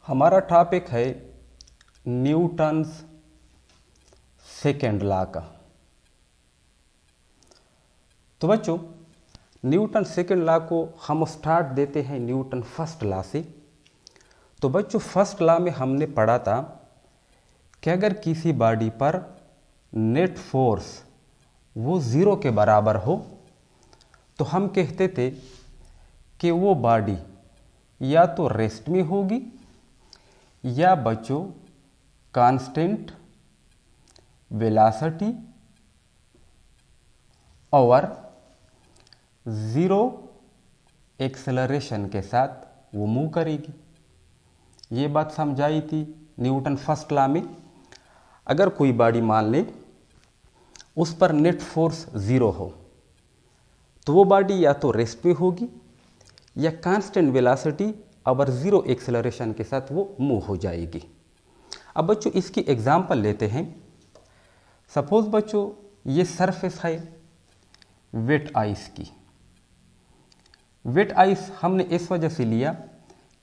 हमारा टॉपिक है Newton's second law का। तो बच्चों, न्यूटन सेकेंड लॉ को हम स्टार्ट देते हैं न्यूटन फर्स्ट लॉ से। तो बच्चों, फर्स्ट लॉ में हमने पढ़ा था कि अगर किसी बॉडी पर नेट फोर्स वो ज़ीरो के बराबर हो तो हम कहते थे कि वो बॉडी या तो रेस्ट में होगी या बच्चों कांस्टेंट वेलोसिटी और ज़ीरो एक्सेलरेशन के साथ वो मूव करेगी। ये बात समझाई थी न्यूटन फर्स्ट लॉ में। अगर कोई बॉडी मान ले उस पर नेट फोर्स ज़ीरो हो तो वो बॉडी या तो रेस्ट में होगी या कांस्टेंट वेलोसिटी और ज़ीरो एक्सेलरेशन के साथ वो मूव हो जाएगी। अब बच्चों इसकी एग्जांपल लेते हैं। सपोज बच्चों ये सरफेस है वेट आइस की। वेट आइस हमने इस वजह से लिया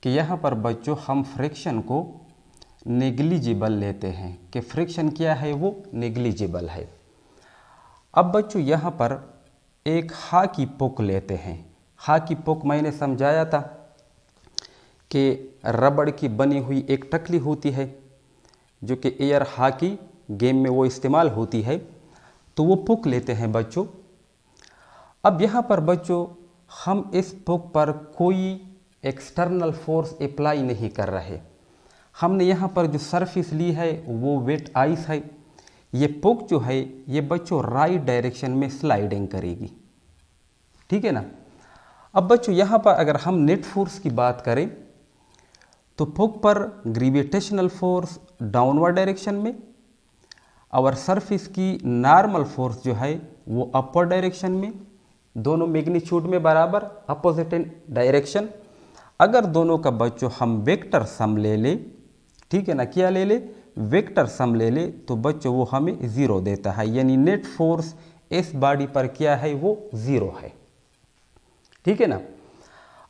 कि यहाँ पर बच्चों हम फ्रिक्शन को नेग्लिजिबल लेते हैं कि फ्रिक्शन क्या है, वो नेग्लिजिबल है। अब बच्चों यहाँ पर एक हॉकी पुक लेते हैं। हॉकी पुक मैंने समझाया था कि रबड़ की बनी हुई एक टकली होती है जो कि एयर हॉकी गेम में वो इस्तेमाल होती है। तो वो पुक लेते हैं बच्चों। अब यहाँ पर बच्चों हम इस पुक पर कोई एक्सटर्नल फोर्स अप्लाई नहीं कर रहे। हमने यहाँ पर जो सरफेस ली है वो वेट आइस है। ये पुक जो है ये बच्चों राइट डायरेक्शन में स्लाइडिंग करेगी, ठीक है ना। अब बच्चों यहाँ पर अगर हम नेट फोर्स की बात करें तो पुक पर ग्रेविटेशनल फोर्स डाउनवर्ड डायरेक्शन में और सरफेस की नॉर्मल फोर्स जो है वो अपवर्ड डायरेक्शन में, दोनों मैग्नीट्यूड में बराबर, अपोजिट डायरेक्शन। अगर दोनों का बच्चों हम वेक्टर सम ले ले, ठीक है ना, क्या ले ले, वेक्टर सम ले ले, तो बच्चों वो हमें ज़ीरो देता है। यानी नेट फोर्स इस बॉडी पर क्या है, वो ज़ीरो है, ठीक है ना।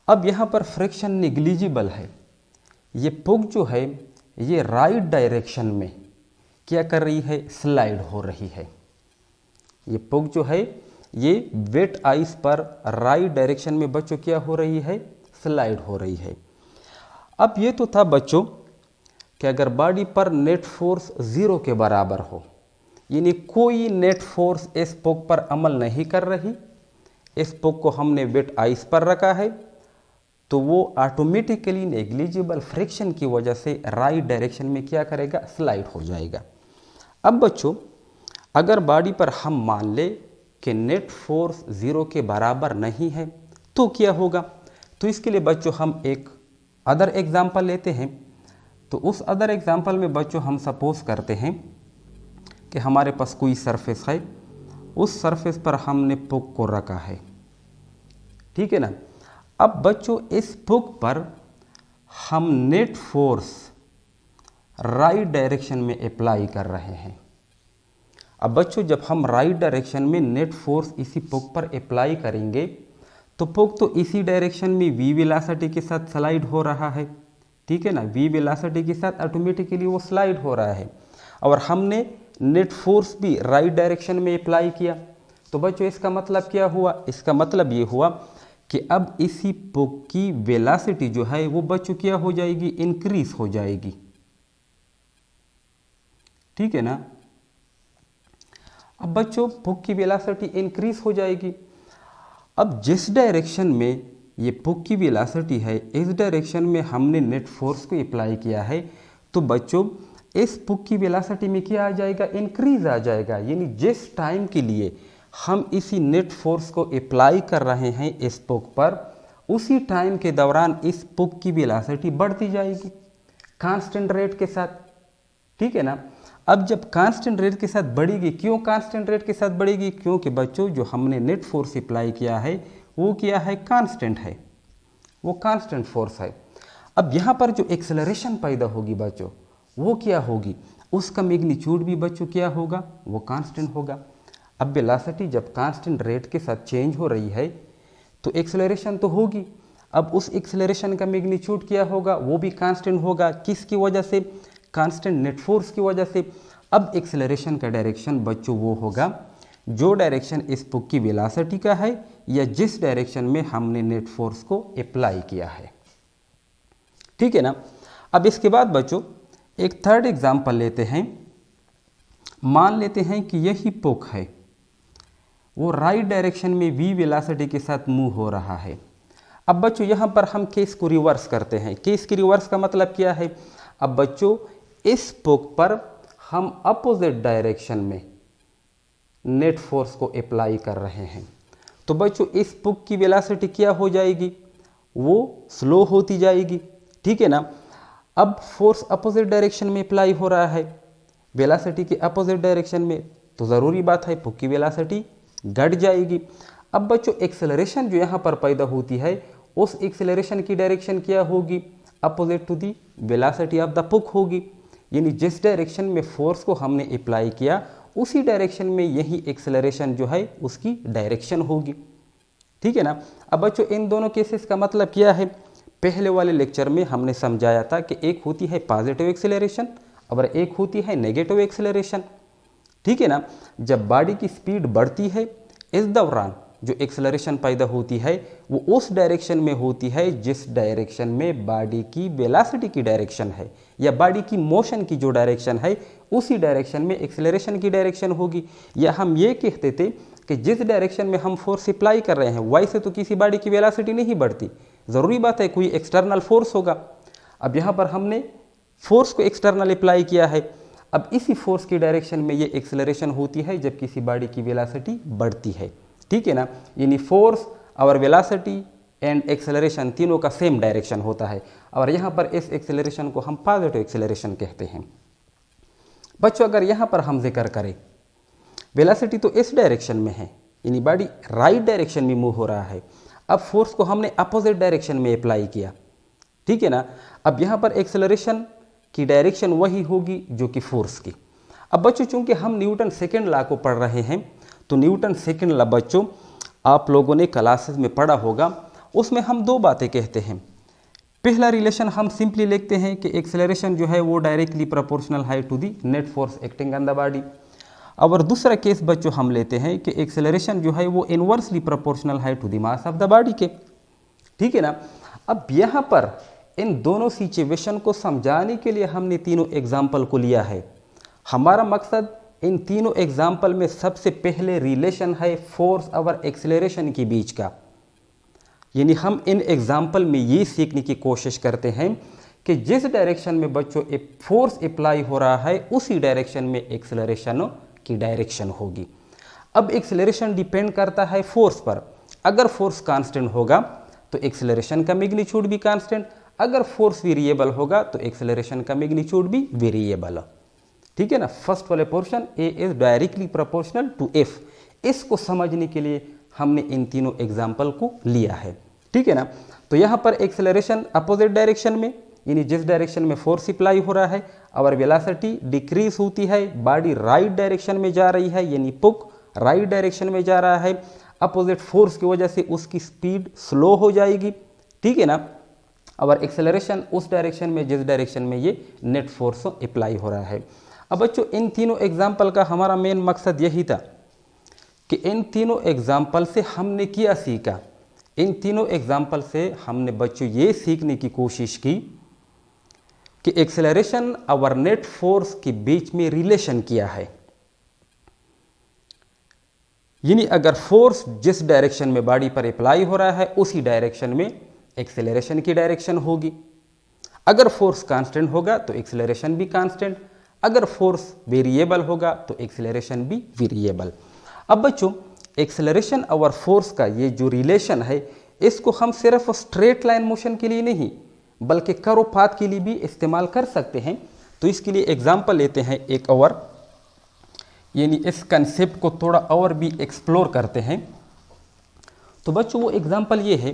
अब यहाँ पर फ्रिक्शन नेग्लिजिबल है। ये पुक जो है ये राइट डायरेक्शन में क्या कर रही है, स्लाइड हो रही है। ये पुक जो है ये वेट आइस पर राइट डायरेक्शन में बच्चों क्या हो रही है, स्लाइड हो रही है। अब ये तो था बच्चों कि अगर बॉडी पर नेट फोर्स ज़ीरो के बराबर हो, यानी कोई नेट फोर्स इस पुक पर अमल नहीं कर रही, इस पुक को हमने वेट आइस पर रखा है, तो वो ऑटोमेटिकली नेग्लिजिबल फ्रिक्शन की वजह से राइट डायरेक्शन में क्या करेगा, स्लाइड हो जाएगा। अब बच्चों अगर बॉडी पर हम मान ले कि नेट फोर्स ज़ीरो के बराबर नहीं है तो क्या होगा। तो इसके लिए बच्चों हम एक अदर एग्जाम्पल लेते हैं। तो उस अदर एग्जाम्पल में बच्चों हम सपोज करते हैं कि हमारे पास कोई सरफेस है, उस सरफेस पर हमने पुक को रखा है, ठीक है ना। अब बच्चों इस पुक पर हम नेट फोर्स राइट डायरेक्शन में अप्लाई कर रहे हैं। अब बच्चों जब हम राइट डायरेक्शन में नेट फोर्स इसी पुक पर अप्लाई करेंगे तो पुक तो इसी डायरेक्शन में वी वेलोसिटी के साथ स्लाइड हो रहा है, ठीक है ना। वी वेलोसिटी के साथ ऑटोमेटिकली वो स्लाइड हो रहा है और हमने नेट फोर्स भी राइट डायरेक्शन में अप्लाई किया। तो बच्चों इसका मतलब क्या हुआ, इसका मतलब ये हुआ कि अब इसी पुक की वेलोसिटी जो है वो बच्चों क्या हो जाएगी, इंक्रीज हो जाएगी, ठीक है ना। अब बच्चों पुक की वेलोसिटी इंक्रीज हो जाएगी। अब जिस डायरेक्शन में ये पुक की वेलोसिटी है इस डायरेक्शन में हमने नेट फोर्स को अप्लाई किया है, तो बच्चों इस पुक की वेलोसिटी में क्या आ जाएगा, इंक्रीज आ जाएगा। यानी जिस टाइम के लिए हम इसी नेट फोर्स को अप्लाई कर रहे हैं इस पुक पर, उसी टाइम के दौरान इस पुक की वेलोसिटी बढ़ती जाएगी कांस्टेंट रेट के साथ, ठीक है ना। अब जब कांस्टेंट रेट के साथ बढ़ेगी, क्यों कांस्टेंट रेट के साथ बढ़ेगी, क्योंकि बच्चों जो हमने नेट फोर्स अप्लाई किया है वो क्या है, कांस्टेंट है, वो कांस्टेंट फोर्स है। अब यहाँ पर जो एक्सेलरेशन पैदा होगी बच्चों वो क्या होगी, उसका मैग्नीट्यूड भी बच्चों क्या होगा, वो कांस्टेंट होगा। अब वेलोसिटी जब कांस्टेंट रेट के साथ चेंज हो रही है तो एक्सेलरेशन तो होगी। अब उस एक्सेलरेशन का मैग्नीट्यूड क्या होगा, वो भी कांस्टेंट होगा। किसकी वजह से, कांस्टेंट नेट फोर्स की वजह से। अब एक्सेलरेशन का डायरेक्शन बच्चों वो होगा जो डायरेक्शन इस पुक की वेलोसिटी का है या जिस डायरेक्शन में हमने नेट फोर्स को अप्लाई किया है। ठीक है ना। अब इसके बाद बच्चों एक थर्ड एग्जांपल लेते हैं। मान लेते हैं कि यही पुक है, वो राइट डायरेक्शन में v वेलोसिटी के साथ मूव हो रहा है। अब बच्चों यहाँ पर हम केस को रिवर्स करते हैं। केस की रिवर्स का मतलब क्या है, अब बच्चों इस पुक पर हम अपोजिट डायरेक्शन में नेट फोर्स को अप्लाई कर रहे हैं। तो बच्चों इस पुक की वेलोसिटी क्या हो जाएगी, वो स्लो होती जाएगी। ठीक है ना। अब फोर्स अपोजिट डायरेक्शन में अप्लाई हो रहा है, वेलोसिटी के अपोजिट डायरेक्शन में, तो ज़रूरी बात है पुक की वेलोसिटी घट जाएगी। अब बच्चों एक्सेलरेशन जो यहाँ पर पैदा होती है, उस एक्सेलरेशन की डायरेक्शन क्या होगी, opposite to the velocity of the puck होगी। यानी जिस डायरेक्शन में फोर्स को हमने अप्लाई किया उसी डायरेक्शन में यही एक्सेलरेशन जो है उसकी डायरेक्शन होगी। ठीक है ना। अब बच्चों इन दोनों केसेस का मतलब क्या है, पहले वाले लेक्चर में हमने समझाया था कि एक होती है पॉजिटिव एक्सेलरेशन और एक होती है नेगेटिव एक्सेलरेशन। ठीक है ना। जब बॉडी की स्पीड बढ़ती है इस दौरान जो एक्सेलरेशन पैदा होती है वो उस डायरेक्शन में होती है जिस डायरेक्शन में बॉडी की वेलोसिटी की डायरेक्शन है, या बॉडी की मोशन की जो डायरेक्शन है उसी डायरेक्शन में एक्सेलरेशन की डायरेक्शन होगी। या हम ये कहते थे कि जिस डायरेक्शन में हम फोर्स अप्लाई कर रहे हैं वैसे तो किसी बॉडी की वेलोसिटी नहीं बढ़ती, ज़रूरी बात है कोई एक्सटर्नल फोर्स होगा। अब यहाँ पर हमने फोर्स को एक्सटर्नल अप्लाई किया है, अब इसी फोर्स की डायरेक्शन में ये एक्सेलरेशन होती है जब किसी बॉडी की वेलोसिटी बढ़ती है। ठीक है ना। यानी फोर्स और वेलोसिटी एंड एक्सेलरेशन तीनों का सेम डायरेक्शन होता है, और यहाँ पर इस एक्सेलरेशन को हम पॉजिटिव एक्सेलरेशन कहते हैं। बच्चों अगर यहाँ पर हम जिक्र करें, वेलोसिटी तो इस डायरेक्शन में है, यानी बॉडी राइट डायरेक्शन में मूव हो रहा है। अब फोर्स को हमने अपोजिट डायरेक्शन में अप्लाई किया। ठीक है ना। अब यहाँ पर एक्सेलरेशन की डायरेक्शन वही होगी जो कि फोर्स की। अब बच्चों चूंकि हम न्यूटन सेकेंड लॉ को पढ़ रहे हैं, तो न्यूटन सेकेंड लॉ बच्चों आप लोगों ने क्लासेस में पढ़ा होगा, उसमें हम दो बातें कहते हैं। पहला रिलेशन हम सिंपली लिखते हैं कि एक्सेलरेशन जो है वो डायरेक्टली प्रोपोर्शनल है to the net force acting on the body. और दूसरा केस बच्चों हम लेते हैं कि एक्सेलरेशन जो है वो इनवर्सली प्रोपोर्शनल है to the mass of the body के। ठीक है ना। अब यहाँ पर इन दोनों सिचुएशन को समझाने के लिए हमने तीनों एग्जाम्पल को लिया है। हमारा मकसद इन तीनों एग्जाम्पल में सबसे पहले रिलेशन है फोर्स और एक्सेलरेशन के बीच का। यानी हम इन एग्जाम्पल में ये सीखने की कोशिश करते हैं कि जिस डायरेक्शन में बच्चों फोर्स अप्लाई हो रहा है उसी डायरेक्शन में एक्सेलरेशन की डायरेक्शन होगी। अब एक्सेलरेशन डिपेंड करता है फोर्स पर। अगर फोर्स कांस्टेंट होगा तो एक्सेलरेशन का मैग्नीट्यूड भी कांस्टेंट, अगर फोर्स वेरिएबल होगा तो एक्सेलरेशन का मैग्नीट्यूड भी वेरिएबल। ठीक है ना। फर्स्ट वाले portion a is directly proportional to F, इसको समझने के लिए हमने इन तीनों एग्जाम्पल को लिया है। ठीक है ना। तो यहाँ पर एक्सेलरेशन अपोजिट डायरेक्शन में, यानी जिस डायरेक्शन में फोर्स अप्लाई हो रहा है, और वेलोसिटी डिक्रीज होती है, बॉडी राइट डायरेक्शन में जा रही है, यानी पुक राइट डायरेक्शन में जा रहा है, अपोजिट फोर्स की वजह से उसकी स्पीड स्लो हो जाएगी। ठीक है ना। और एक्सेलरेशन उस डायरेक्शन में जिस डायरेक्शन में ये नेट फोर्स अप्लाई हो रहा है। अब बच्चों इन तीनों एग्जाम्पल का हमारा मेन मकसद यही था कि इन तीनों एग्जाम्पल से हमने क्या सीखा। इन तीनों एग्जाम्पल से हमने बच्चों ये सीखने की कोशिश की कि एक्सेलरेशन और नेट फोर्स के बीच में रिलेशन क्या है। यानी अगर फोर्स जिस डायरेक्शन में बॉडी पर अप्लाई हो रहा है उसी डायरेक्शन में एक्सेलरेशन की डायरेक्शन होगी। अगर फोर्स कांस्टेंट होगा तो एक्सेलरेशन भी कांस्टेंट, अगर फोर्स वेरिएबल होगा तो एक्सेलरेशन भी वेरिएबल। अब बच्चों एक्सेलरेशन और फोर्स का ये जो रिलेशन है इसको हम सिर्फ स्ट्रेट लाइन मोशन के लिए नहीं बल्कि कर्व पाथ के लिए भी इस्तेमाल कर सकते हैं। तो इसके लिए एग्जांपल लेते हैं एक और, यानी इस कंसेप्ट को थोड़ा और भी एक्सप्लोर करते हैं। तो बच्चों वो एग्जांपल ये है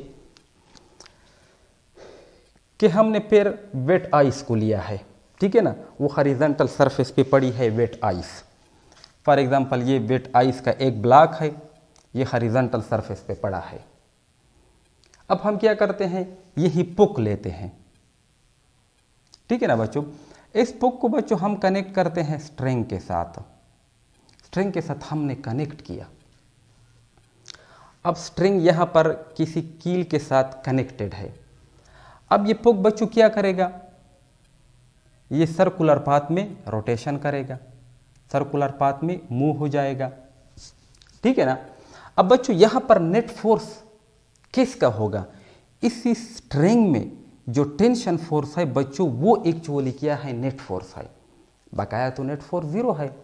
कि हमने फिर वेट आइस को लिया है। ठीक है ना। वो हॉरिजॉन्टल सरफेस पे पड़ी है वेट आइस। फॉर एग्जांपल ये वेट आइस का एक ब्लॉक है, ये हॉरिजॉन्टल सरफेस पे पड़ा है। अब हम क्या करते हैं, यही पुक लेते हैं, ठीक है ना बच्चों। इस पुक को बच्चों हम कनेक्ट करते हैं स्ट्रिंग के साथ, स्ट्रिंग के साथ हमने कनेक्ट किया। अब स्ट्रिंग यहां पर किसी कील के साथ कनेक्टेड है। अब ये पुक बच्चों क्या करेगा, ये सर्कुलर पाथ में रोटेशन करेगा, सर्कुलर पाथ में मूव हो जाएगा, ठीक है ना। अब बच्चों यहां पर नेट फोर्स किसका होगा, इसी स्ट्रिंग में जो टेंशन फोर्स है बच्चों वो एक्चुअली क्या है, नेट फोर्स है। बकाया तो नेट फोर्स 0 है।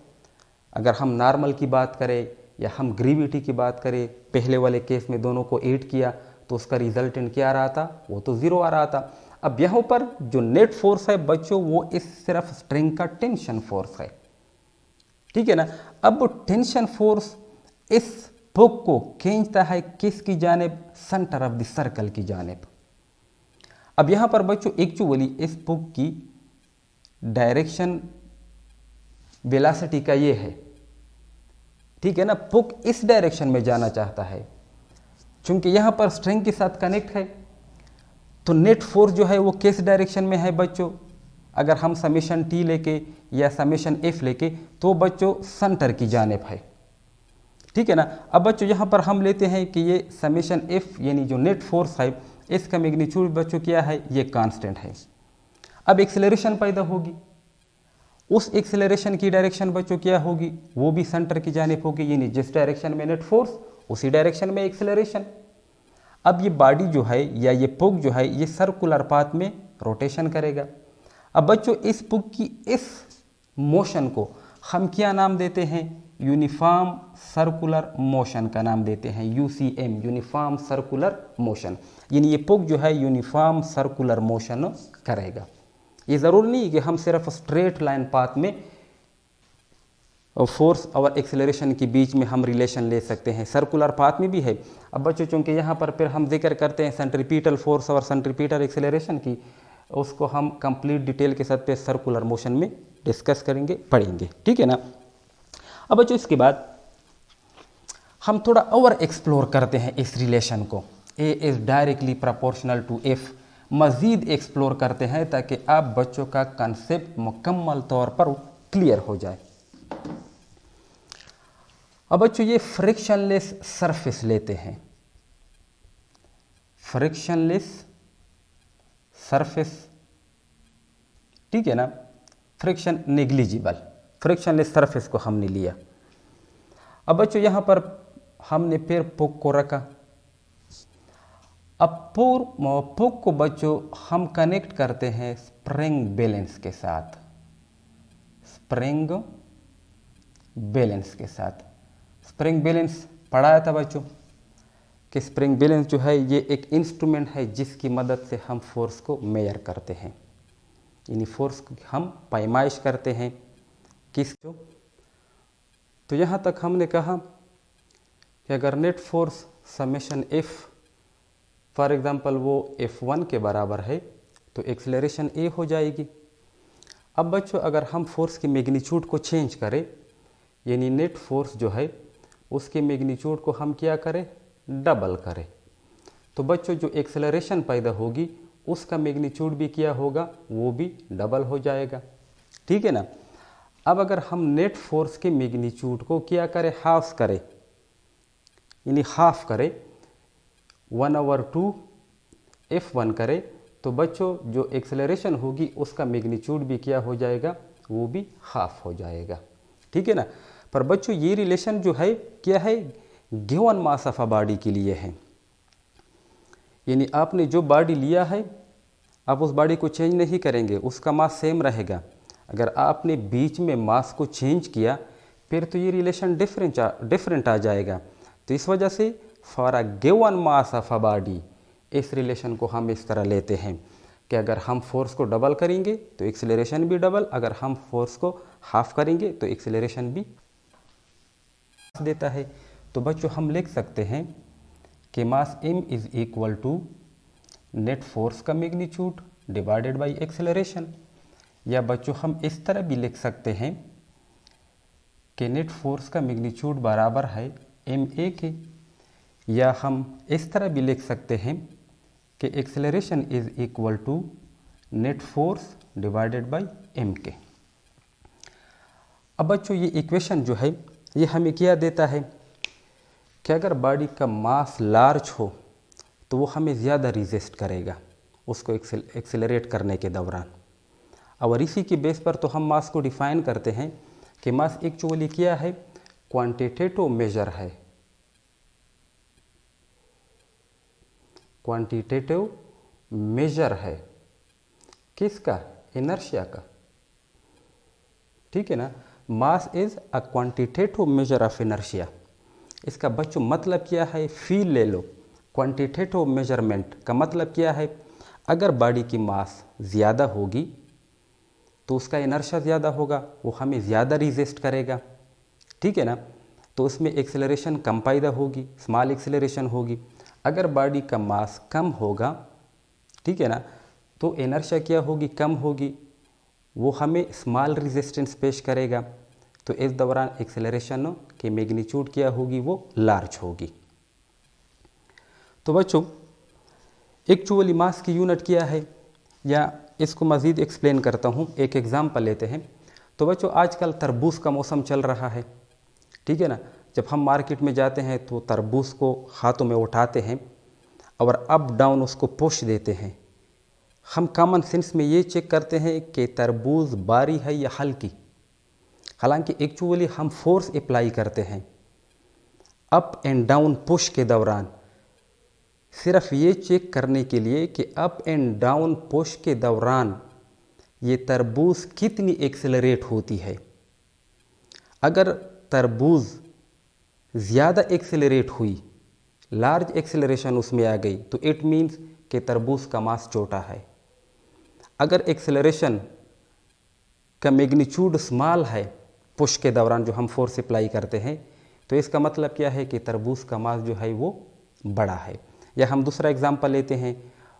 अगर हम नॉर्मल की बात करें या हम ग्रेविटी की बात करें, पहले वाले केस में दोनों को ऐड किया तो उसका रिजल्टेंट क्या आ रहा था, वो तो 0 आ रहा था। अब यहाँ पर जो नेट फोर्स है बच्चों वो इस सिर्फ स्ट्रिंग का टेंशन फोर्स है, ठीक है ना। अब वो टेंशन फोर्स इस पुक को खींचता है किसकी जानिब, सेंटर ऑफ द सर्कल की जानिब। अब यहां पर बच्चों एक्चुअली इस पुक की डायरेक्शन वेलोसिटी का ये है, ठीक है ना। पुक इस डायरेक्शन में जाना चाहता है, चूंकि यहां पर स्ट्रिंग के साथ कनेक्ट है तो नेट फोर्स जो है वो किस डायरेक्शन में है बच्चों, अगर हम समेशन टी लेके या समेशन एफ लेके तो बच्चों सेंटर की जानिब है, ठीक है ना। अब बच्चों यहां पर हम लेते हैं कि ये समेशन एफ यानी जो नेट फोर्स है इसका मैग्नीट्यूड बच्चों क्या है, ये कांस्टेंट है। अब एक्सेलरेशन पैदा होगी, उस एक्सेलरेशन की डायरेक्शन बच्चों क्या होगी, वो भी सेंटर की जानिब होगी, यानी जिस डायरेक्शन में नेट फोर्स उसी डायरेक्शन में एक्सेलरेशन। अब ये बॉडी जो है या ये पुक जो है ये सर्कुलर पाथ में रोटेशन करेगा। अब बच्चों इस पुक की इस मोशन को हम क्या नाम देते हैं, यूनिफॉर्म सर्कुलर मोशन का नाम देते हैं, यूसीएम, यूनिफॉर्म सर्कुलर मोशन। यानी ये पुक जो है यूनिफॉर्म सर्कुलर मोशन करेगा। ये ज़रूरी नहीं कि हम सिर्फ स्ट्रेट लाइन पाथ में फोर्स और एक्सेलरेशन के बीच में हम रिलेशन ले सकते हैं, सर्कुलर पाथ में भी है। अब बच्चों चूँकि यहाँ पर फिर हम जिक्र करते हैं सेंट्रीपिटल फोर्स और सेंट्रीपिटल एक्सेलरेशन की, उसको हम कंप्लीट डिटेल के साथ पे सर्कुलर मोशन में डिस्कस करेंगे, पढ़ेंगे, ठीक है ना। अब बच्चों इसके बाद हम थोड़ा और एक्सप्लोर करते हैं इस रिलेशन को, a is directly proportional to F, मज़ीद एक्सप्लोर करते हैं ताकि आप बच्चों का कंसेप्ट मुकम्मल तौर पर क्लियर हो जाए। अब बच्चों ये फ्रिक्शनलेस सरफेस लेते हैं, फ्रिक्शनलेस सरफेस, ठीक है ना, फ्रिक्शन नेग्लिजिबल, फ्रिक्शनलेस सरफेस को हमने लिया। अब बच्चों यहाँ पर हमने फिर पुक को रखा। अब पुक को बच्चों हम कनेक्ट करते हैं स्प्रिंग बैलेंस के साथ, स्प्रिंग बैलेंस के साथ। स्प्रिंग बैलेंस पढ़ाया था बच्चों कि स्प्रिंग बैलेंस जो है ये एक इंस्ट्रूमेंट है जिसकी मदद से हम फोर्स को मेजर करते हैं, यानी फोर्स को हम पैमाइश करते हैं किसको। तो यहाँ तक हमने कहा कि अगर net force summation F for example वो F1 के बराबर है तो एक्सेलरेशन ए हो जाएगी। अब बच्चों अगर हम फोर्स की मैग्नीट्यूड को चेंज करें, यानी नेट फोर्स जो है उसके मैग्नीट्यूड को हम क्या करें, डबल करें, तो बच्चों जो एक्सेलरेशन पैदा होगी उसका मैग्नीट्यूड भी क्या होगा, वो भी डबल हो जाएगा, ठीक है ना। अब अगर हम नेट फोर्स के मैग्नीट्यूड को क्या करें, हाफ करें, यानी हाफ करें, 1/2 F1 करें, तो बच्चों जो एक्सेलरेशन होगी उसका मैग्नीट्यूड भी क्या हो जाएगा, वो भी हाफ हो जाएगा, ठीक है ना। पर बच्चों ये रिलेशन जो है क्या है, given mass of a body के लिए है, यानी आपने जो बॉडी लिया है आप उस बॉडी को चेंज नहीं करेंगे, उसका मास सेम रहेगा। अगर आपने बीच में मास को चेंज किया फिर तो ये रिलेशन डिफरेंट आ जाएगा। तो इस वजह से for a given mass of a body इस रिलेशन को हम इस तरह लेते हैं कि अगर हम फोर्स को डबल करेंगे तो एक्सेलरेशन भी डबल, अगर हम फोर्स को हाफ करेंगे तो एक्सेलरेशन भी देता है। तो बच्चों हम लिख सकते हैं कि mass m is equal to net force का मैग्नीट्यूड डिवाइडेड बाय एक्सेलरेशन, या बच्चों हम इस तरह भी लिख सकते हैं कि नेट फोर्स का मैग्नीट्यूड बराबर है ma के, या हम इस तरह भी लिख सकते हैं कि acceleration is equal to net force divided by M के। अब बच्चों ये इक्वेशन जो है ये हमें क्या देता है कि अगर बॉडी का मास लार्ज हो तो वो हमें ज़्यादा रिजिस्ट करेगा उसको एक्सेलरेट करने के दौरान। और इसी की बेस पर तो हम मास को डिफाइन करते हैं कि मास एक्चुअली क्या है, क्वांटिटेटिव मेजर है, क्वांटिटेटिव मेजर है किसका, इनर्शिया का। ठीक है ना, mass is a quantitative measure of inertia. इसका बच्चों मतलब क्या है, फील ले लो। क्वांटिटेटिव मेजरमेंट का मतलब क्या है, अगर बॉडी की मास ज़्यादा होगी तो उसका इनर्शिया ज़्यादा होगा, वो हमें ज़्यादा रिजिस्ट करेगा। ठीक है ना, तो उसमें एक्सेलरेशन कम पैदा होगी, स्मॉल एक्सेलरेशन होगी। अगर बॉडी का मास कम होगा, ठीक है ना, तो इनर्शिया क्या होगी, कम होगी, वो हमें स्मॉल रेजिस्टेंस पेश करेगा। तो इस दौरान एक्सेलरेशन की मैग्नीट्यूड क्या होगी, वो लार्ज होगी। तो बच्चों एक्चुअली मास की यूनिट क्या है, या इसको मज़ीद एक्सप्लेन करता हूँ, एक एग्जांपल लेते हैं। तो बच्चों आजकल तरबूज का मौसम चल रहा है, ठीक है ना। जब हम मार्केट में जाते हैं तो तरबूज को हाथों में उठाते हैं और अप डाउन उसको पुश देते हैं। हम कॉमन सेंस में ये चेक करते हैं कि तरबूज भारी है या हल्की, हालांकि एक्चुअली हम फोर्स अप्लाई करते हैं अप एंड डाउन पुश के दौरान, सिर्फ ये चेक करने के लिए कि अप एंड डाउन पुश के दौरान ये तरबूज कितनी एक्सेलरेट होती है। अगर तरबूज ज़्यादा एक्सेलरेट हुई, लार्ज एक्सेलरेशन उसमें आ गई, तो इट मीन्स कि तरबूज का मास छोटा है। अगर एक्सेलरेशन का मैग्नीट्यूड स्मॉल है पुश के दौरान जो हम फोर्स अप्लाई करते हैं, तो इसका मतलब क्या है कि तरबूज का मास जो है वो बड़ा है। या हम दूसरा एग्जांपल लेते हैं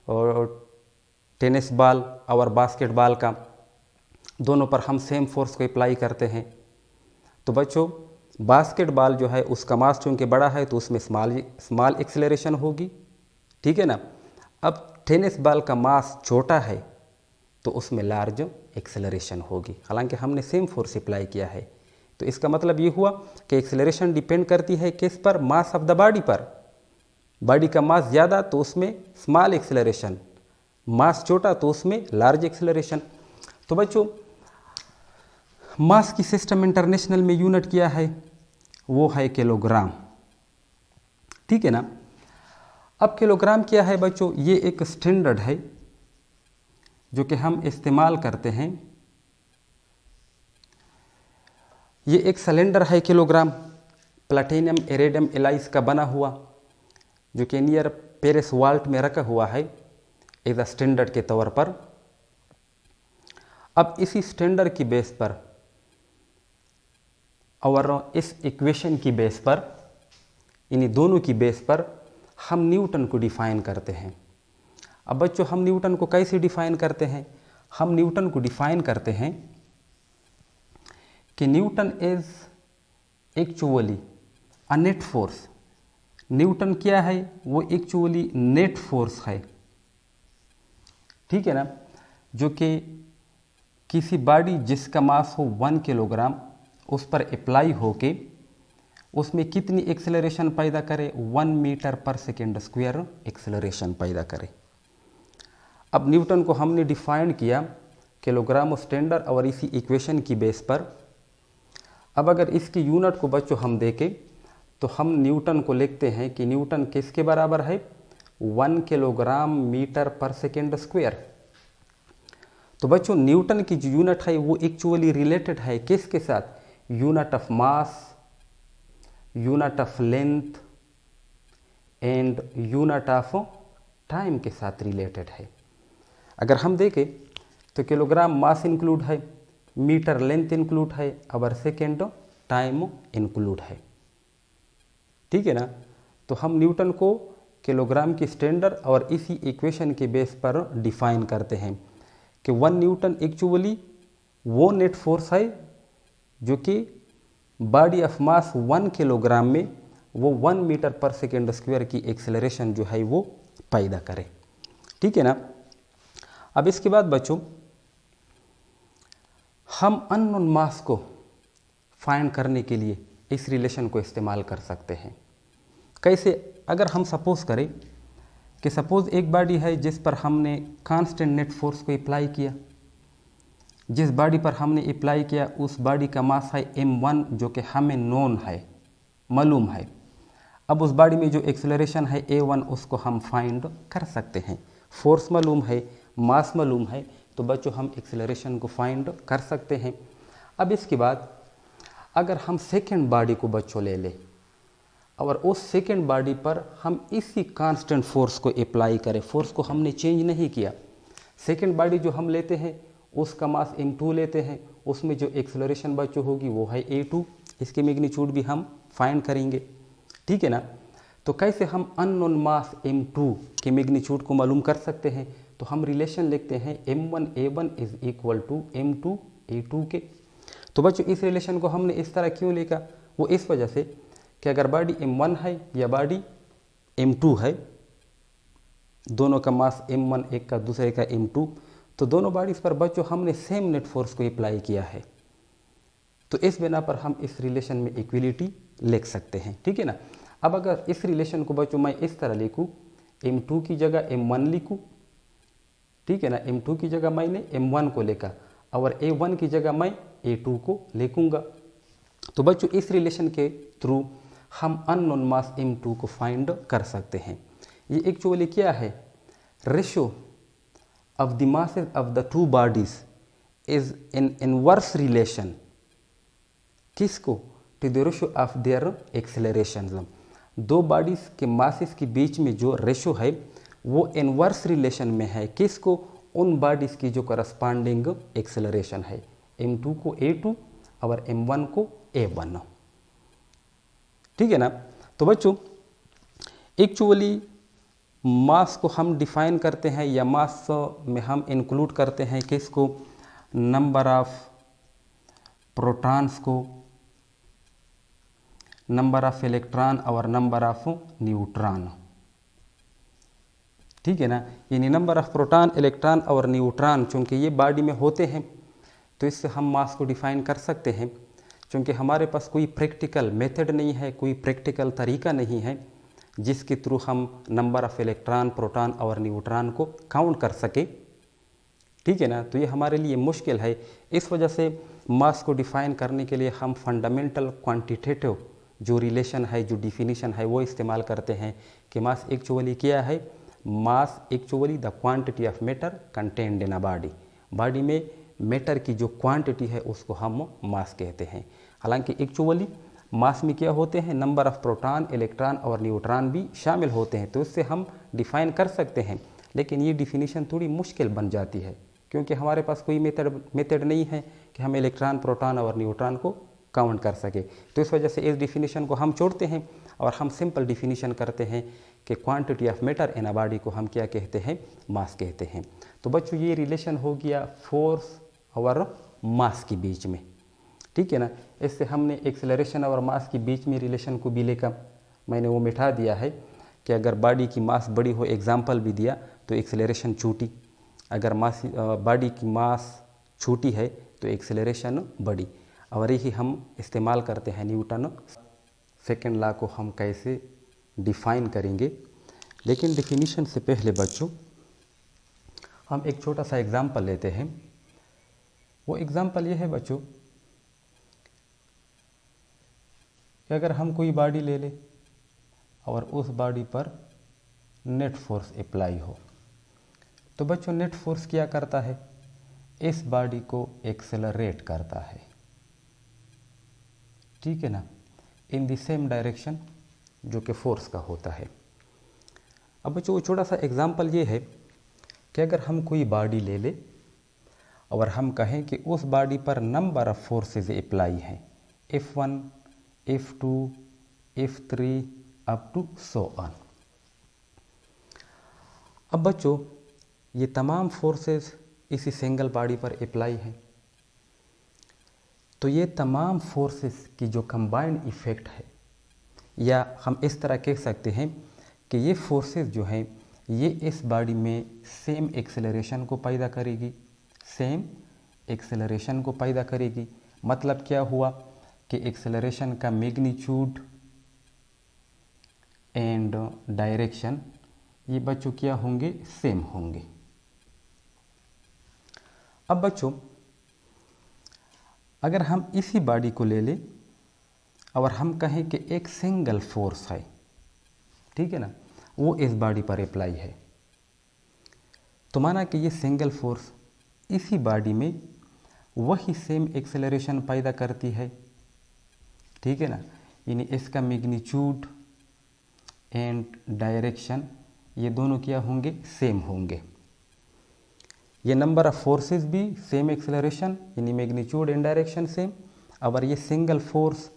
और टेनिस बॉल और बास्केटबॉल का, दोनों पर हम सेम फोर्स को अप्लाई करते हैं। तो बच्चों बास्केटबॉल जो है उसका मास चूँकि बड़ा है तो उसमें स्मॉल एक्सेलरेशन होगी, ठीक है ना। अब टेनिस बॉल का मास छोटा है तो उसमें लार्ज एक्सेलरेशन होगी, हालांकि हमने सेम फोर्स अप्लाई किया है। तो इसका मतलब ये हुआ कि एक्सेलरेशन डिपेंड करती है किस पर, मास ऑफ द बॉडी पर। बॉडी का मास ज़्यादा तो उसमें स्मॉल एक्सेलरेशन, मास छोटा तो उसमें लार्ज एक्सेलरेशन। तो बच्चों मास की सिस्टम इंटरनेशनल में यूनिट क्या है, वो है किलोग्राम, ठीक है ना। अब किलोग्राम क्या है बच्चों, ये एक स्टैंडर्ड है जो कि हम इस्तेमाल करते हैं। ये एक सिलेंडर है किलोग्राम, प्लेटिनम इरेडियम एलाइज का बना हुआ, जो कि नियर पेरिस वॉल्ट में रखा हुआ है एज अ स्टैंडर्ड के तौर पर। अब इसी स्टैंडर्ड की बेस पर और इस इक्वेशन की बेस पर, इन्हीं दोनों की बेस पर हम न्यूटन को डिफाइन करते हैं। अब बच्चों हम न्यूटन को कैसे डिफाइन करते हैं, हम न्यूटन को डिफाइन करते हैं कि Newton is actually a net force. Newton क्या है, वो एक्चुअली नेट फोर्स है, ठीक है ना, जो कि किसी बॉडी जिसका मास हो 1 किलोग्राम उस पर अप्लाई होके उसमें कितनी एक्सेलरेशन पैदा करे, 1 मीटर पर सेकेंड स्क्वायर एक्सेलरेशन पैदा करे। अब न्यूटन को हमने डिफाइन किया किलोग्राम स्टैंडर्ड और इसी इक्वेशन की बेस पर। अब अगर इसकी यूनिट को बच्चों हम देखें तो हम न्यूटन को लिखते हैं कि न्यूटन किसके बराबर है, 1 किलोग्राम मीटर पर सेकेंड स्क्वायर। तो बच्चों न्यूटन की जो यूनिट है वो एक्चुअली रिलेटेड है किसके साथ, unit of mass, unit of length and unit of time के साथ रिलेटेड है। अगर हम देखें तो किलोग्राम मास इंक्लूड है, मीटर लेंथ इंक्लूड है और सेकेंड टाइम इंक्लूड है, ठीक है ना। तो हम न्यूटन को किलोग्राम की स्टैंडर्ड और इसी इक्वेशन के बेस पर डिफाइन करते हैं कि 1 न्यूटन एक्चुअली वो नेट फोर्स है जो कि बॉडी ऑफ मास 1 किलोग्राम में वो 1 मीटर पर सेकेंड स्क्वायर की एक्सेलरेशन जो है वो पैदा करे। ठीक है ना। अब इसके बाद बच्चों हम अननोन मास को फाइंड करने के लिए इस रिलेशन को इस्तेमाल कर सकते हैं। कैसे? अगर हम सपोज करें कि सपोज एक बॉडी है जिस पर हमने कांस्टेंट नेट फोर्स को अप्लाई किया, जिस बॉडी पर हमने अप्लाई किया उस बॉडी का मास है m1 जो कि हमें नोन है, मालूम है। अब उस बॉडी में जो एक्सेलरेशन है a1 उसको हम फाइंड कर सकते हैं। फोर्स मालूम है, मास मालूम है, तो बच्चों हम एक्सेलरेशन को फाइंड कर सकते हैं। अब इसके बाद अगर हम सेकेंड बॉडी को बच्चों ले लें और उस सेकेंड बॉडी पर हम इसी कांस्टेंट फोर्स को अप्लाई करें, फोर्स को हमने चेंज नहीं किया। सेकेंड बॉडी जो हम लेते हैं उसका मास m2 लेते हैं, उसमें जो एक्सेलरेशन बच्चों होगी वो है a2, इसके मैग्नीट्यूड भी हम फाइंड करेंगे। ठीक है ना। तो कैसे हम अननोन मास m2 के मैग्नीट्यूड को मालूम कर सकते हैं? तो हम रिलेशन लिखते हैं m1 a1 is equal to m2 a2 के। तो बच्चों इस रिलेशन को हमने इस तरह क्यों लिखा? वो इस वजह से कि अगर बॉडी m1 है या बॉडी m2 है, दोनों का मास m1 एक का दूसरे का m2, तो दोनों बॉडीज पर बच्चों हमने सेम नेट फोर्स को अप्लाई किया है। तो इस बिना पर हम इस रिलेशन में इक्विलिटी लिख सकते हैं। ठीक है ना। अब अगर इस रिलेशन को बच्चों मैं इस तरह लिखूँ, m2 की जगह m1 लिखूँ, ठीक है ना, m2 की जगह मैंने m1 को लिखा और a1 की जगह मैं a2 को लिखूँगा। तो बच्चों इस रिलेशन के थ्रू हम अननोन मास m2 को फाइंड कर सकते हैं। ये एक्चुअली क्या है? Ratio of the masses of the two bodies is in inverse relation किसको? to the ratio of their acceleration। दो बॉडीज के मासेस के बीच में जो रेशियो है वो इनवर्स रिलेशन में है। किसको? उन बॉडीज की जो करस्पॉन्डिंग एक्सेलरेशन है, m2 को a2 और m1 को a1। ठीक है ना। तो बच्चों एक्चुअली मास को हम डिफाइन करते हैं या मास में हम इंक्लूड करते हैं किसको? नंबर ऑफ प्रोटॉन्स को, नंबर ऑफ इलेक्ट्रॉन और नंबर ऑफ न्यूट्रॉन। ठीक है ना। यानी नंबर ऑफ प्रोटॉन, इलेक्ट्रॉन और न्यूट्रॉन चूँकि ये बॉडी में होते हैं तो इससे हम मास को डिफाइन कर सकते हैं। चूँकि हमारे पास कोई प्रैक्टिकल मेथड नहीं है, कोई प्रैक्टिकल तरीका नहीं है जिसके थ्रू हम नंबर ऑफ इलेक्ट्रॉन, प्रोटॉन और न्यूट्रॉन को काउंट कर सके। ठीक है ना। तो ये हमारे लिए मुश्किल है। इस वजह से मास को डिफाइन करने के लिए हम फंडामेंटल क्वांटिटेटिव जो रिलेशन है, जो डिफिनीशन है वो इस्तेमाल करते हैं कि मास एक्चुअली क्या है? Mass actually the quantity of matter contained in a body. Body में मैटर की जो क्वांटिटी है उसको हम मास कहते हैं। हालांकि एक्चुअली मास में क्या होते हैं? नंबर ऑफ प्रोटॉन, इलेक्ट्रॉन और न्यूट्रॉन भी शामिल होते हैं। तो इससे हम डिफाइन कर सकते हैं, लेकिन ये डिफिनीशन थोड़ी मुश्किल बन जाती है क्योंकि हमारे पास कोई मेथड नहीं है कि हम इलेक्ट्रॉन, प्रोटॉन और न्यूट्रॉन को काउंट कर सके। तो इस वजह से इस डिफिनीशन को हम छोड़ते हैं और हम सिंपल डिफिनीशन करते हैं कि quantity of matter in a body को हम क्या कहते हैं? मास कहते हैं। तो बच्चों ये रिलेशन हो गया फोर्स और मास के बीच में। ठीक है ना। इससे हमने एक्सेलरेशन और मास के बीच में रिलेशन को भी लेकर मैंने वो मिटा दिया है कि अगर बॉडी की मास बड़ी हो, एग्जाम्पल भी दिया, तो एक्सेलरेशन छोटी। अगर मास बॉडी की मास छोटी है तो एक्सेलरेशन बड़ी। और यही हम इस्तेमाल करते हैं न्यूटन सेकेंड लॉ को हम कैसे डिफाइन करेंगे। लेकिन डिफिनीशन से पहले बच्चों हम एक छोटा सा एग्जाम्पल लेते हैं। वो एग्जाम्पल ये है बच्चों कि अगर हम कोई बॉडी ले लें और उस बॉडी पर नेट फोर्स अप्लाई हो, तो बच्चों नेट फोर्स क्या करता है? इस बॉडी को एक्सेलरेट करता है। ठीक है ना, इन द सेम डायरेक्शन जो कि फोर्स का होता है। अब बच्चों वो छोटा सा एग्जाम्पल ये है कि अगर हम कोई बॉडी ले ले और हम कहें कि उस बॉडी पर नंबर ऑफ फोर्सेस अप्लाई हैं, F1, F2, F3 up to so on. अब बच्चों ये तमाम फोर्सेस इसी सिंगल बॉडी पर अप्लाई हैं, तो ये तमाम फोर्सेस की जो कंबाइंड इफ़ेक्ट है, या हम इस तरह कह सकते हैं कि ये फोर्सेस जो हैं ये इस बॉडी में सेम एक्सेलरेशन को पैदा करेगी, सेम एक्सेलरेशन को पैदा करेगी। मतलब क्या हुआ कि एक्सेलरेशन का मैग्नीट्यूड एंड डायरेक्शन ये बच्चों क्या होंगे, सेम होंगे। अब बच्चों अगर हम इसी बॉडी को ले लें और हम कहें कि एक सिंगल फोर्स है, ठीक है ना, वो इस बॉडी पर अप्लाई है, तो माना कि ये सिंगल फोर्स इसी बॉडी में वही सेम एक्सेलरेशन पैदा करती है, ठीक है ना, यानी इसका मैग्नीट्यूड एंड डायरेक्शन ये दोनों क्या होंगे, सेम होंगे। ये नंबर ऑफ फोर्सेस भी सेम एक्सेलरेशन यानी मैग्नीट्यूड एंड डायरेक्शन सेम, और ये single force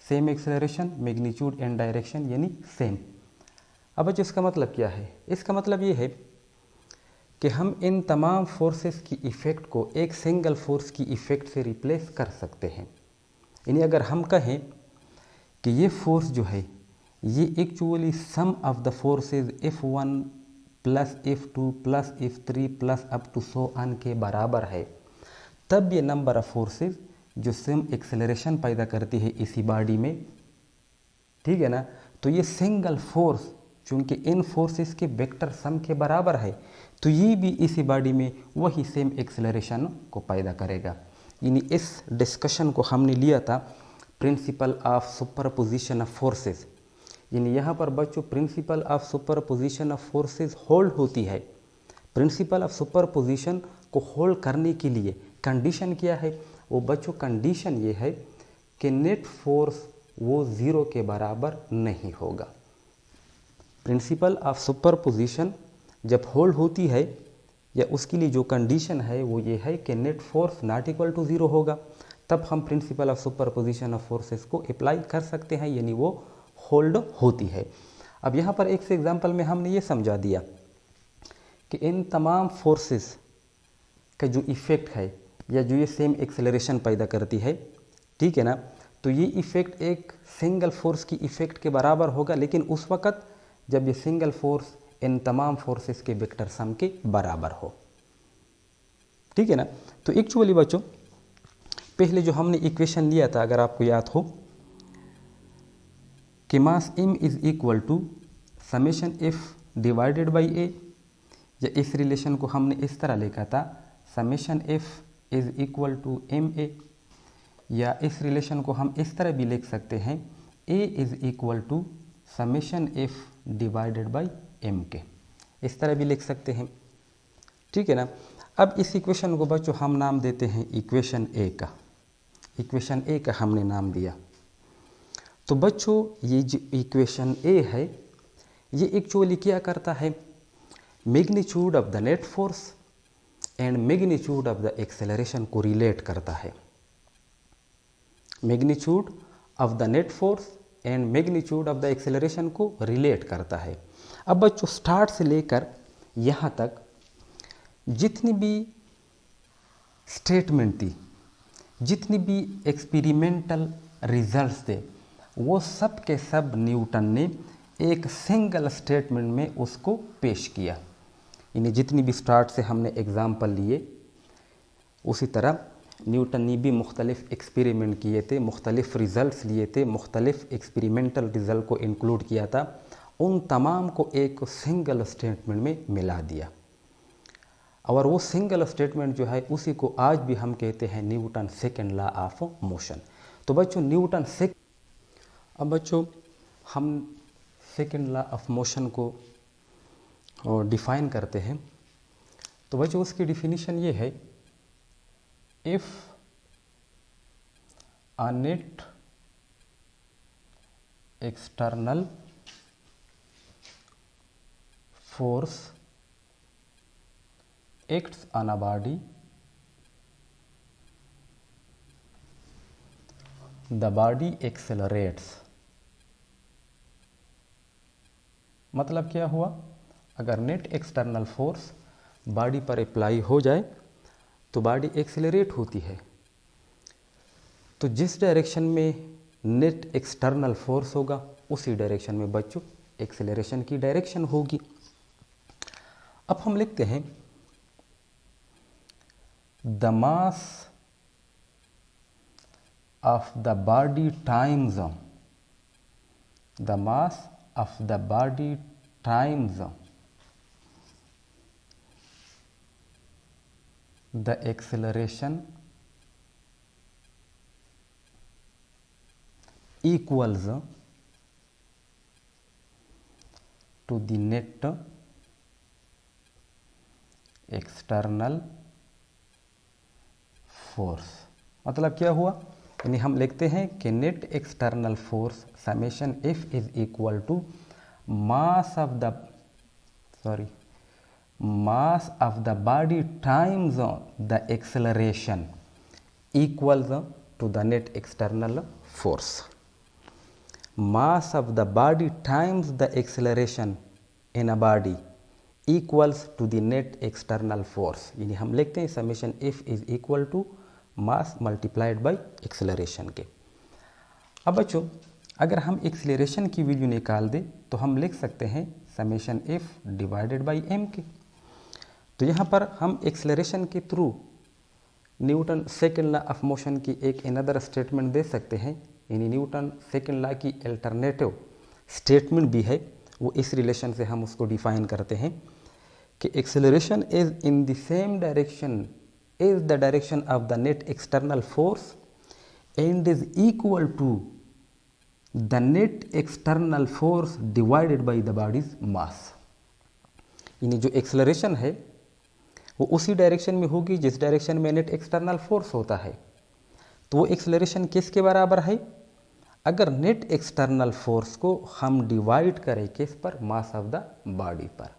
same acceleration magnitude and direction यानी सेम। अब बच्चों इसका मतलब क्या है, इसका मतलब ये है कि हम इन तमाम फोर्सेस की इफ़ेक्ट को एक सिंगल फोर्स की इफ़ेक्ट से रिप्लेस कर सकते हैं। यानी अगर हम कहें कि ये फोर्स जो है ये actually sum of the forces F1 plus F2 plus F3 plus up to so on के बराबर है, तब ये नंबर ऑफ फोर्सेस जो सेम एक्सेलरेशन पैदा करती है इसी बॉडी में, ठीक है ना, तो ये सिंगल फोर्स चूँकि इन फोर्सेस के वेक्टर सम के बराबर है, तो ये भी इसी बॉडी में वही सेम एक्सेलरेशन को पैदा करेगा। यानी इस डिस्कशन को हमने लिया था principal of superposition of forces. यानी यहाँ पर बच्चों principal of superposition of forces hold होती है। प्रिंसिपल ऑफ सुपरपोजिशन को होल्ड करने के लिए कंडीशन क्या है, वो बच्चों कंडीशन ये है कि नेट फोर्स वो ज़ीरो के बराबर नहीं होगा। प्रिंसिपल ऑफ सुपरपोजिशन जब होल्ड होती है या उसके लिए जो कंडीशन है वो ये है कि net force not equal to zero होगा, तब हम principle of superposition of forces को अप्लाई कर सकते हैं, यानी वो होल्ड होती है। अब यहाँ पर एक से एग्जांपल में हमने ये समझा दिया कि इन तमाम फोर्सेस का जो इफ़ेक्ट है या जो ये सेम एक्सेलरेशन पैदा करती है, ठीक है ना, तो ये इफ़ेक्ट एक सिंगल फोर्स की इफ़ेक्ट के बराबर होगा, लेकिन उस वक़्त जब ये सिंगल फोर्स इन तमाम फोर्सेस के वेक्टर सम के बराबर हो, ठीक है ना। तो एक्चुअली बच्चों पहले जो हमने इक्वेशन लिया था, अगर आपको याद हो, कि mass m is equal to summation f divided by a, या इस रिलेशन को हमने इस तरह लिखा था summation f is equal to ma, या इस रिलेशन को हम इस तरह भी लिख सकते हैं a is equal to summation f divided by m के, इस तरह भी लिख सकते हैं, ठीक है ना। अब इस इक्वेशन को बच्चों हम नाम देते हैं इक्वेशन a का, इक्वेशन a का हमने नाम दिया। तो बच्चों ये जो इक्वेशन a है ये एक्चुअली क्या करता है, magnitude of the net force and magnitude of the acceleration को रिलेट करता है। Magnitude of the net force and magnitude of the acceleration को रिलेट करता है। अब बच्चों स्टार्ट से लेकर यहाँ तक जितनी भी स्टेटमेंट थी, जितनी भी एक्सपेरिमेंटल रिजल्ट्स थे, वो सब के सब न्यूटन ने एक सिंगल स्टेटमेंट में उसको पेश किया। यानी जितनी भी स्टार्ट से हमने एग्जाम्पल लिए, उसी तरह न्यूटन ने भी मुख्तलिफ एक्सपेरिमेंट किए थे, मुख्तलिफ रिज़ल्ट्स लिए थे, मुख्तलिफ एक्सपेरिमेंटल रिज़ल्ट को इंक्लूड किया था, उन तमाम को एक सिंगल स्टेटमेंट में मिला दिया। और वो सिंगल स्टेटमेंट जो है उसी को आज भी हम कहते हैं Newton second law of motion. तो बच्चों न्यूटन से अब बच्चों हम सेकेंड लॉ ऑफ मोशन को डिफ़ाइन करते हैं। तो बच्चों उसकी डिफिनीशन ये है, if a net external force acts on a body, the body accelerates। मतलब क्या हुआ, अगर नेट एक्सटर्नल फोर्स बॉडी पर अप्लाई हो जाए तो बॉडी एक्सेलरेट होती है। तो जिस डायरेक्शन में नेट एक्सटर्नल फोर्स होगा उसी डायरेक्शन में बच्चों एक्सेलरेशन की डायरेक्शन होगी। अब हम लिखते हैं the mass of the body times the mass of the body times the acceleration equals to the net external force। मतलब क्या हुआ, यानी हम लिखते हैं कि net external force summation F is equal to mass of the mass of the body times the acceleration equals to the net external force। mass of the body times the acceleration in a body equals to the net external force। यानी हम लिखते हैं summation f is equal to mass multiplied by acceleration के। अब बच्चों अगर हम acceleration की वैल्यू निकाल दें तो हम लिख सकते हैं summation f divided by m के। तो यहाँ पर हम एक्सेलरेशन के through Newton second law of motion की एक अनदर स्टेटमेंट दे सकते हैं, यानी न्यूटन सेकेंड लॉ की अल्टरनेटिव स्टेटमेंट भी है, वो इस रिलेशन से हम उसको डिफाइन करते हैं कि acceleration is in the same direction is the direction of the net external force and is equal to the net external force divided by the body's mass. यानी जो एक्सेलरेशन है वो उसी डायरेक्शन में होगी जिस डायरेक्शन में नेट एक्सटर्नल फोर्स होता है। तो वो एक्सेलरेशन किसके बराबर है, अगर नेट एक्सटर्नल फोर्स को हम डिवाइड करें किस पर, मास ऑफ द बॉडी पर।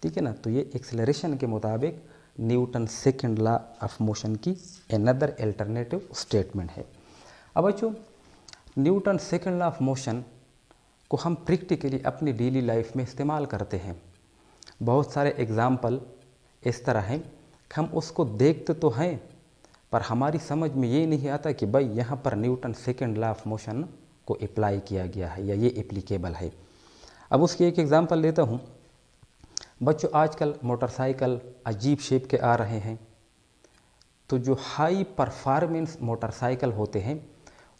ठीक है ना, तो ये एक्सेलरेशन के मुताबिक Newton second law of motion की अनदर अल्टरनेटिव स्टेटमेंट है। अब बच्चों Newton second law of motion को हम प्रैक्टिकली अपनी डेली लाइफ में इस्तेमाल करते हैं। बहुत सारे एग्जाम्पल इस तरह हैं कि हम उसको देखते तो हैं पर हमारी समझ में ये नहीं आता कि भाई यहाँ पर Newton second law of motion को अप्लाई किया गया है या ये एप्लीकेबल है। अब उसकी एक एग्जांपल लेता हूँ। बच्चों आजकल मोटरसाइकिल अजीब शेप के आ रहे हैं, तो जो हाई परफॉर्मेंस मोटरसाइकिल होते हैं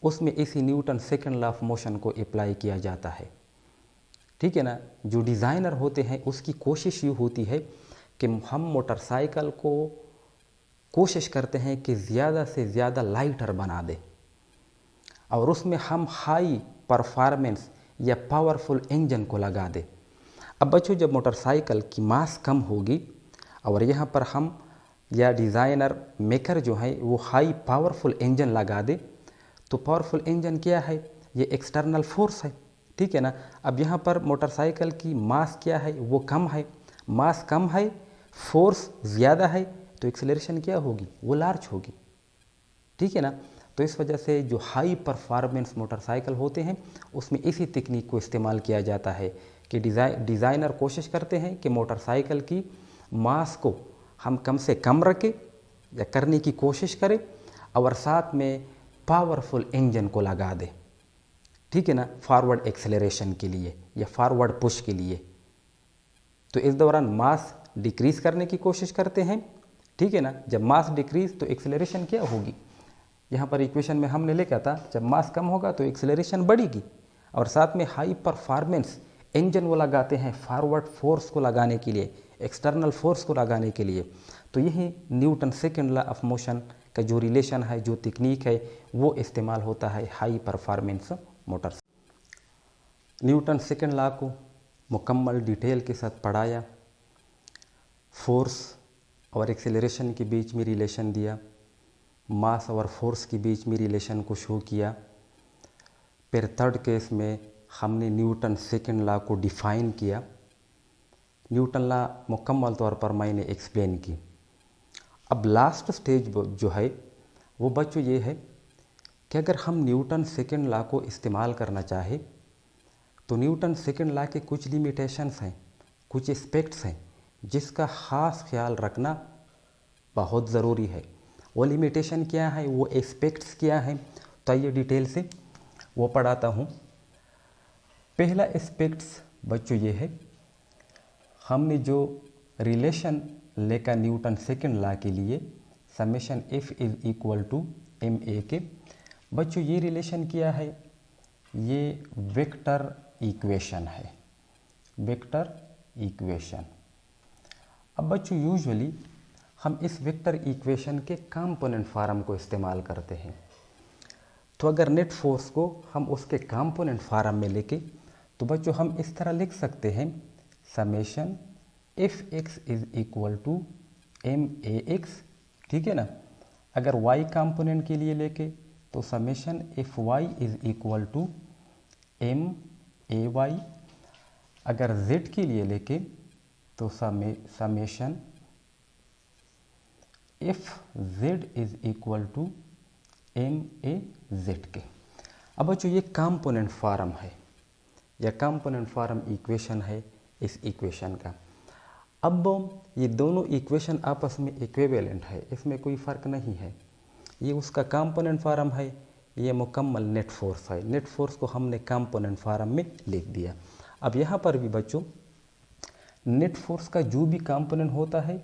उसमें इसी Newton second law of motion को अप्लाई किया जाता है। ठीक है ना, जो डिज़ाइनर होते हैं उसकी कोशिश ये होती है कि हम मोटरसाइकिल को कोशिश करते हैं कि ज़्यादा से ज़्यादा लाइटर बना दें और उसमें हम हाई परफॉर्मेंस या पावरफुल इंजन को लगा दें। अब बच्चों जब मोटरसाइकिल की मास कम होगी और यहाँ पर हम या डिज़ाइनर मेकर जो है वो हाई पावरफुल इंजन लगा दे, तो पावरफुल इंजन क्या है, ये एक्सटर्नल फोर्स है। ठीक है ना, अब यहाँ पर मोटरसाइकिल की मास क्या है, वो कम है, मास कम है, फोर्स ज़्यादा है, तो एक्सेलरेशन क्या होगी, वो लार्ज होगी। ठीक है ना, तो इस वजह से जो हाई परफॉर्मेंस मोटरसाइकिल होते हैं उसमें इसी तकनीक को इस्तेमाल किया जाता है कि डिज़ाइनर कोशिश करते हैं कि मोटरसाइकिल की मास को हम कम से कम रखें या करने की कोशिश करें और साथ में पावरफुल इंजन को लगा दें। ठीक है ना, फॉरवर्ड एक्सेलरेशन के लिए या फॉरवर्ड पुश के लिए। तो इस दौरान मास डिक्रीज करने की कोशिश करते हैं। ठीक है ना, जब मास डिक्रीज तो एक्सेलरेशन क्या होगी, यहाँ पर इक्वेशन में हमने लिखा था जब मास कम होगा तो एक्सेलरेशन बढ़ेगी और साथ में हाई परफॉर्मेंस इंजन वो लगाते हैं फॉरवर्ड फोर्स को लगाने के लिए, एक्सटर्नल फोर्स को लगाने के लिए। तो यही Newton second law of motion का जो रिलेशन है, जो तकनीक है, वो इस्तेमाल होता है high performance Motors. Newton second law को मुकम्मल डिटेल के साथ पढ़ाया, फोर्स और एक्सेलरेशन के बीच में रिलेशन दिया, मास और फोर्स के बीच में रिलेशन को शो किया। फिर थर्ड केस में हमने न्यूटन सेकेंड लॉ को डिफ़ाइन किया। न्यूटन लॉ मुकम्मल तौर पर मैंने एक्सप्लेन की। अब लास्ट स्टेज जो है वो बच्चों ये है कि अगर हम न्यूटन सेकेंड लॉ को इस्तेमाल करना चाहे तो न्यूटन सेकेंड लॉ के कुछ लिमिटेशंस हैं, कुछ एस्पेक्ट्स हैं जिसका ख़ास ख्याल रखना बहुत ज़रूरी है। वो लिमिटेशन क्या है, वो एस्पेक्ट्स क्या हैं, तो ये डिटेल से वो पढ़ाता हूँ। पहला एस्पेक्ट्स बच्चों ये है, हमने जो रिलेशन लेकर न्यूटन सेकंड लॉ के लिए summation F is equal to M A के। बच्चों ये रिलेशन क्या है, ये वेक्टर इक्वेशन है, वेक्टर इक्वेशन। अब बच्चों यूजुअली हम इस वेक्टर इक्वेशन के कंपोनेंट फॉर्म को इस्तेमाल करते हैं। तो अगर नेट फोर्स को हम उसके कंपोनेंट फॉर्म में लेके तो बच्चों हम इस तरह लिख सकते हैं summation F X is equal to M A X, ठीक है ना। अगर वाई कंपोनेंट के लिए लेके तो summation F Y is equal to M A Y. अगर जेड के लिए लेके तो summation F Z is equal to M A Z के। अब बच्चों ये कंपोनेंट फॉर्म है या कंपोनेंट फॉर्म इक्वेशन है इस इक्वेशन का। अब ये दोनों इक्वेशन आपस में इक्विवेलेंट है, इसमें कोई फ़र्क नहीं है। ये उसका कंपोनेंट फॉर्म है, ये मुकम्मल नेट फोर्स है। नेट फोर्स को हमने कंपोनेंट फॉर्म में लिख दिया। अब यहाँ पर भी बच्चों नेट फोर्स का जो भी कंपोनेंट होता है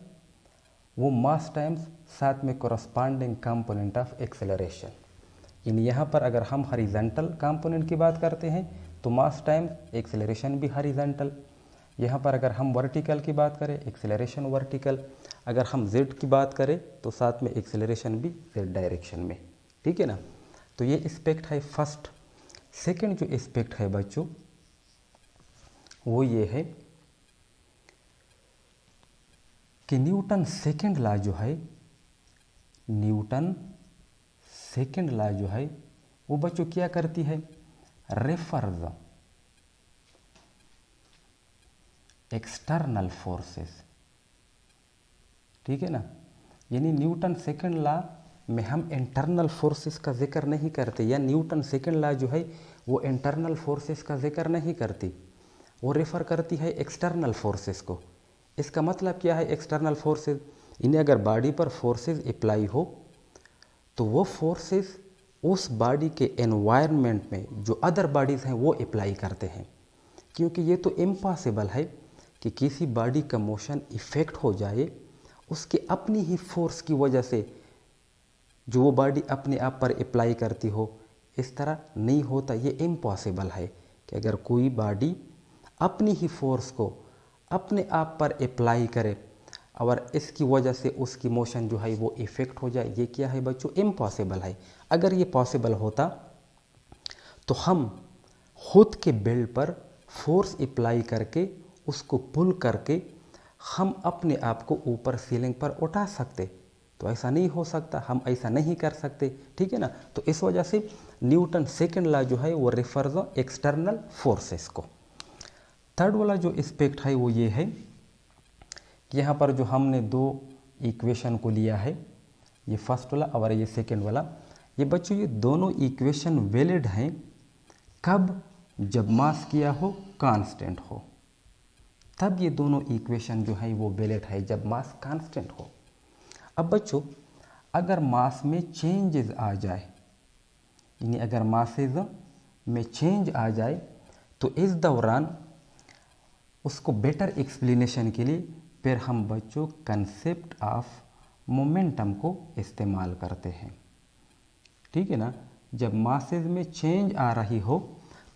वो मास टाइम्स साथ में कोरस्पॉन्डिंग कंपोनेंट ऑफ एक्सेलरेशन। इन यहाँ पर अगर हम हॉरिजॉन्टल कंपोनेंट की बात करते हैं तो मास टाइम्स एक्सेलरेशन भी हॉरिजॉन्टल। यहाँ पर अगर हम वर्टिकल की बात करें एक्सेलरेशन वर्टिकल। अगर हम जेड की बात करें तो साथ में एक्सेलरेशन भी जेड डायरेक्शन में, ठीक है ना। तो ये एस्पेक्ट है फर्स्ट। सेकंड जो एस्पेक्ट है बच्चों वो ये है कि न्यूटन सेकंड लॉ जो है, न्यूटन सेकंड लॉ जो है वो बच्चों क्या करती है, रेफर्स एक्सटर्नल फोर्सेस, ठीक है ना। यानी न्यूटन सेकंड लॉ में हम इंटरनल फोर्सेस का जिक्र नहीं करते, या न्यूटन सेकंड लॉ जो है वो इंटरनल फोर्सेस का जिक्र नहीं करती, वो रेफर करती है एक्सटर्नल फोर्सेस को। इसका मतलब क्या है एक्सटर्नल फोर्सेस, इन्हें अगर बॉडी पर फोर्सेस अप्लाई हो तो वो फोर्सेस उस बॉडी के एनवायरनमेंट में जो अदर बॉडीज़ हैं वो अप्लाई करते हैं। क्योंकि ये तो इम्पॉसिबल है कि किसी बॉडी का मोशन इफ़ेक्ट हो जाए उसकी अपनी ही फोर्स की वजह से, जो वो बॉडी अपने आप पर अप्लाई करती हो। इस तरह नहीं होता, ये इम्पॉसिबल है कि अगर कोई बॉडी अपनी ही फोर्स को अपने आप पर अप्लाई करे और इसकी वजह से उसकी मोशन जो है वो इफ़ेक्ट हो जाए, ये क्या है बच्चों, इम्पॉसिबल है। अगर ये पॉसिबल होता तो हम खुद के बेल्ट पर फोर्स अप्लाई करके उसको पुल करके हम अपने आप को ऊपर सीलिंग पर उठा सकते। तो ऐसा नहीं हो सकता, हम ऐसा नहीं कर सकते, ठीक है ना। तो इस वजह से न्यूटन सेकंड लॉ जो है वो रेफर्स एक्सटर्नल फोर्सेस को। थर्ड वाला जो एस्पेक्ट है वो ये है कि यहाँ पर जो हमने दो इक्वेशन को लिया है, ये फर्स्ट वाला और ये सेकंड वाला, ये बच्चों ये दोनों इक्वेशन वैलिड हैं कब, जब मास किया हो कांस्टेंट हो, तब ये दोनों इक्वेशन जो है वो वैलिड है जब मास कांस्टेंट हो। अब बच्चों अगर मास में चेंजेस आ जाए, यानी अगर मासेज में चेंज आ जाए तो इस दौरान उसको बेटर एक्सप्लेनेशन के लिए फिर हम बच्चों कंसेप्ट ऑफ मोमेंटम को इस्तेमाल करते हैं, ठीक है ना। जब मासेज में चेंज आ रही हो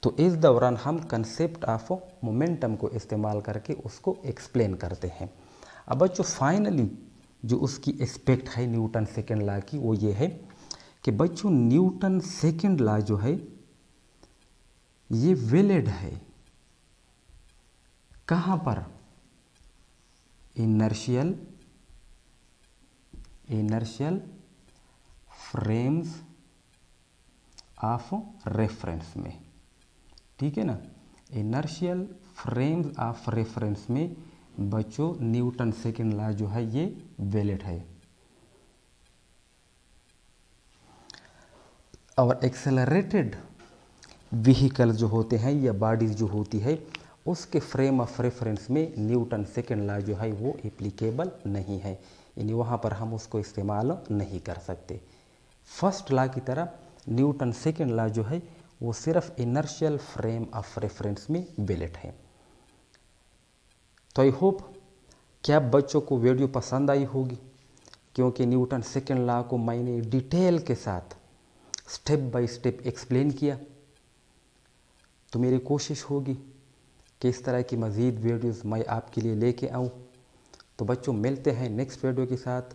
तो इस दौरान हम कंसेप्ट ऑफ मोमेंटम को इस्तेमाल करके उसको एक्सप्लेन करते हैं। अब बच्चों फाइनली जो उसकी एस्पेक्ट है न्यूटन सेकंड लॉ की वो ये है कि बच्चों न्यूटन सेकंड लॉ जो है ये वैलिड है कहाँ पर, इनर्शियल फ्रेम्स ऑफ रेफरेंस में, ठीक है ना। इनर्शियल फ्रेम्स ऑफ रेफरेंस में बच्चों न्यूटन सेकंड लॉ जो है ये वैलिड है। और एक्सेलरेटेड व्हीकल जो होते हैं या बॉडीज जो होती है उसके फ्रेम ऑफ रेफरेंस में न्यूटन सेकंड लॉ जो है वो एप्लीकेबल नहीं है, यानी वहाँ पर हम उसको इस्तेमाल नहीं कर सकते। फर्स्ट लॉ की तरह न्यूटन सेकंड लॉ जो है वो सिर्फ इनर्शियल फ्रेम ऑफ रेफरेंस में वैलिड है। तो आई होप क्या बच्चों को वीडियो पसंद आई होगी, क्योंकि न्यूटन सेकेंड लॉ को मैंने डिटेल के साथ स्टेप बाय स्टेप एक्सप्लेन किया। तो मेरी कोशिश होगी कि इस तरह की मज़ीद वीडियोस मैं आपके लिए लेके आऊँ। तो बच्चों मिलते हैं नेक्स्ट वीडियो के साथ।